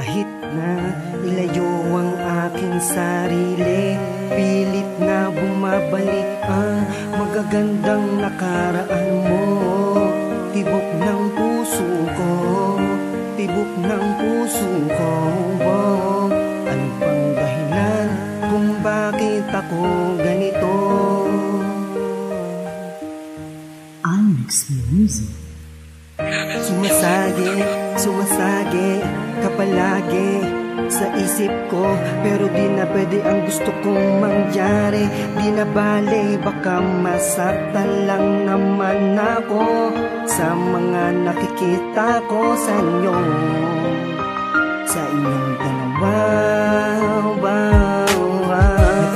Kahit na ilayo ang aking sarili, pilit na bumabalik ang magagandang nakaraan mo. Tibok ng puso ko, tibok ng puso ko. Ano pang dahilan kung bakit ako ganito? Almix Music. Sumasagi ka palagi sa isip ko, pero di na pwede ang gusto kong mangyari. Di na bale, baka masaktan lang naman ako sa mga nakikita ko sa inyong dalawa.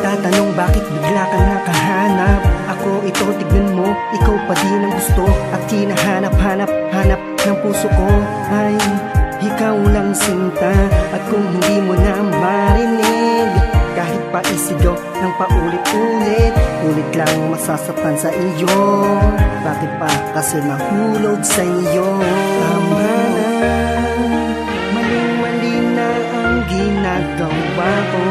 Nagtatanong bakit bigla ka nakahanap. Ako ito, tignan mo, ikaw pa din ang gusto at hinahanap-hanap ng puso ko. Ay, ikaw lang sinta. At kung hindi mo na marinig, kahit pa isigaw ng paulit-ulit, ulit lang masasaktan sa iyo. Bakit pa kasi mahulog sa iyo? Tama na, maling-mali na ang ginagawa ko.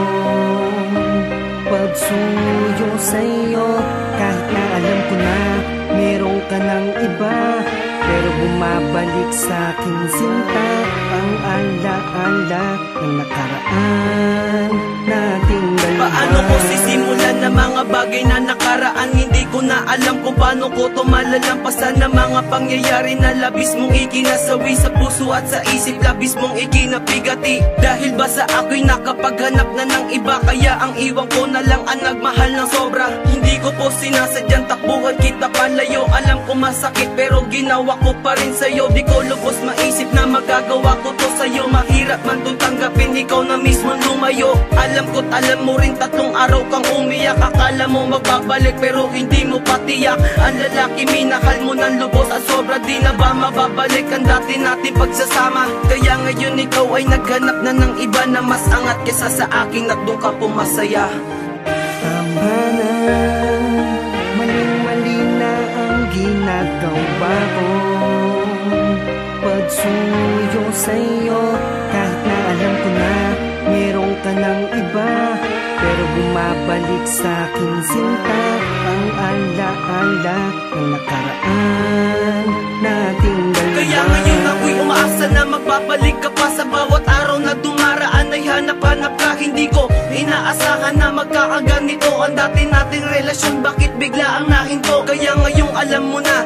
Pagsuyo sa iyo, kahit na alam ko na meron ka ng iba, pero bumabalik sa aking sinta ang ala-ala ng nakaraan nating dalawa. Paano ko sisimulan ng mga bagay na nakaraan? Hindi ko na alam kung paano ko ito malalampasan. Ng mga pangyayari na labis mong ikinasawi sa puso at sa isip, labis mong ikinapigati. Dahil ba sa ako'y nakapaghanap na ng iba, kaya ang iwan ko na lang ang nagmahal ng sobra. Hindi ko po sinasadyang takbuhan kita palayo. Alam ko masakit pero ginawa ko pa rin sa'yo. Di ko lubos maisip na magagawa ko to sa'yo. Mahirap man itong tanggapin, ikaw na mismo lumayo. Alam ko't alam mo rin, 3 araw kang umiyak. Akala mo magbabalik pero hindi mo patiyak. Ang lalaki minahal mo ng lubos at sobra, di na ba mababalik ang dati natin pagsasama? Kaya ngayon ikaw ay naghanap na ng iba na mas angat kesa sa akin at doon ka pumasaya. Tama na, maling-mali na ang ginagawa ko. Pagsuyo sa iyo, kahit na alam ko na meron ka ng iba, pero bumabalik sa aking sinta ang ala-ala ng nakaraan nating dalawa. Kaya ngayon ako'y umaasa na magbabalik ka pa. Sa bawat araw na dumaraan ay hanap-hanap ka. Hindi ko inaasahan na magkakaganito ang dati nating relasyon. Bakit bigla ang nahinto? Kaya ngayong alam mo na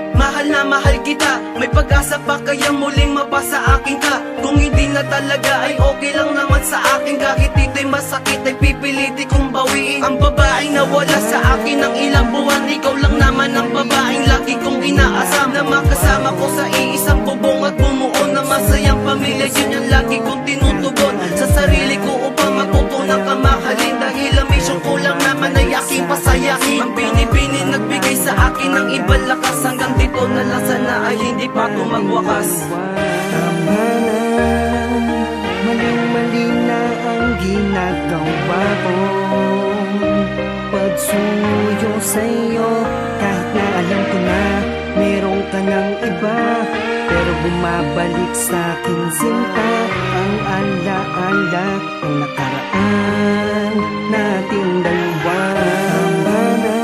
mahal kita. May pag-asa pa kaya muling mapasa akin ka. Kung hindi na talaga ay okay lang naman sa akin. Kahit ito'y masakit ay pipiliti kong bawiin. Ang babaeng nawala sa akin ng ilang buwan, ikaw lang naman ang babaeng lagi kong inaasam. Na makasama ko sa iisang bubong at bumuo na masayang pamilya. Yun yung lagi kong tinutugon sa sarili ko upang matutunan ka mahalin. Dahil ang mission ko lang naman ay aking pasayahin. Ang binibini nagbigay sa akin ng ibang lakas. Hanggang dito na lang sana ay hindi pa ito magwakas. Tama na, maling-mali na ang ginagawa ko. Pagsuyo sa iyo, kahit na alam ko na meron ka ng iba, pero bumabalik sa aking sinta ang ala-ala ng nakaraan nating dalawa. Tama na,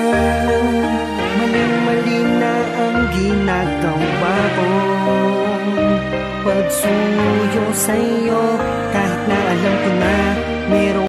maling-mali na ang ginagawa ko. Pagsuyo sa iyo,